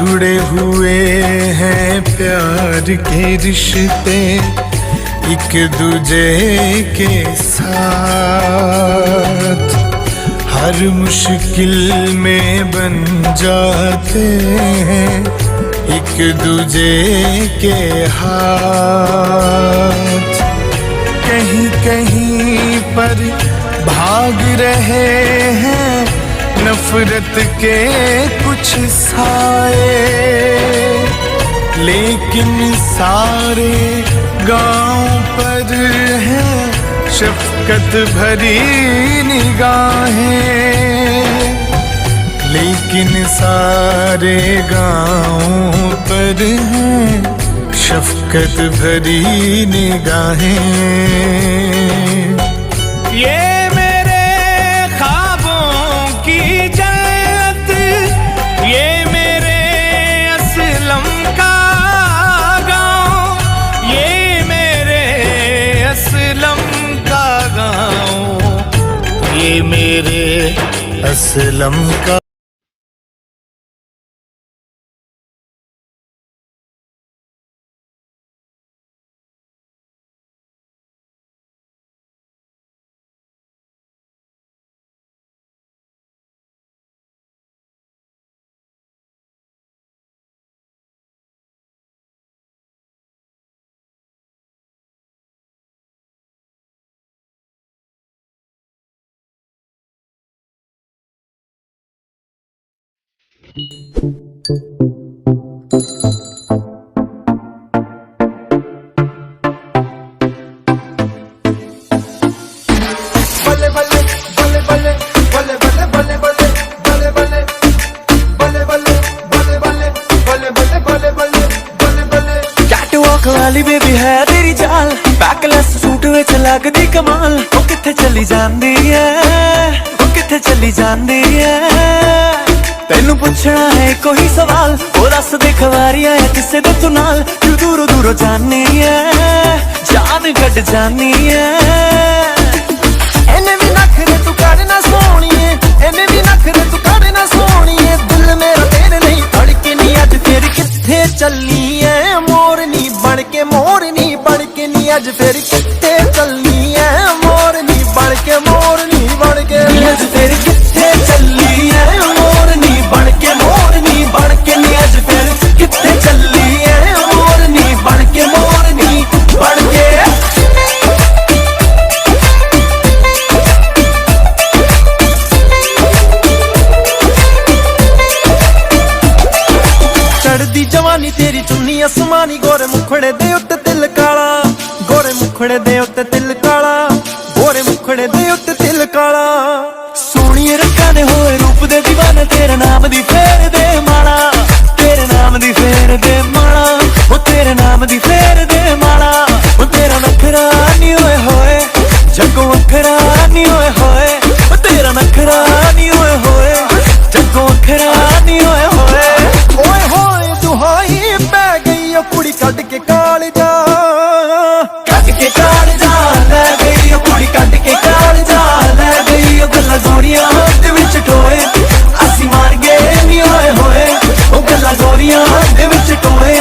जुड़े हुए हैं प्यार के रिश्ते एक दूजे के साथ, हर मुश्किल में बन जाते हैं एक दूजे के हाथ। कहीं कहीं पर भाग रहे हैं नफरत के कुछ साए, लेकिन सारे गांव पर है शफकत भरी निगाहें, लेकिन सारे गांव पर है शफकत भरी निगाहें। ये मेरे ख्वाबों की जन्नत, ये मेरे असलम का गांव, ये मेरे असलम का गांव, ये मेरे असलम का। वाली बेबी है तेरी चाल, बैकलेस सूट विच लगदी कमाल। ओ किथे चली जांदी है, ओ किथे चली जांदी है, तेनू पुछना है कोई सवाल। ओ दस दे खवारी आया किसे दे तू नाल, क्यों दूरों दूरों जानी है, जान कट जानी है। इन्हें भी नखरे तू करना सोनिए, इन्हें भी नखरे तू करना सोनिए, दिल मेरा तेरे नहीं धड़के नहीं। अज फिर किथे चलनी है मोरनी बन के, मोरनी बन के नी अज फिर किथे चलनी है मोरनी बन के, मोरनी बन के अज फिर किथे चलनी है मोरनी बन के, मोरनी बन के नी अज फिर किथे चलनी है मोरनी बन के, मोरनी बन के। चढ़दी जवानी तेरी चुन्नी आसमानी, गोरे मुखड़े दे उत्ते तिल काला, गोरे मुखड़े दे उत्ते तिल काला, गोरे मुखड़े दे उत्ते तिल काला। सोहणिए रंगां दे होए रूप दे दीवाने, तेरे नाम दी फेर दे माला, तेरे नाम दी फेर दे माला, ओ तेरे नाम दी फेर दे माला। ओ तेरा नखरा नी होए होए जगों वखरा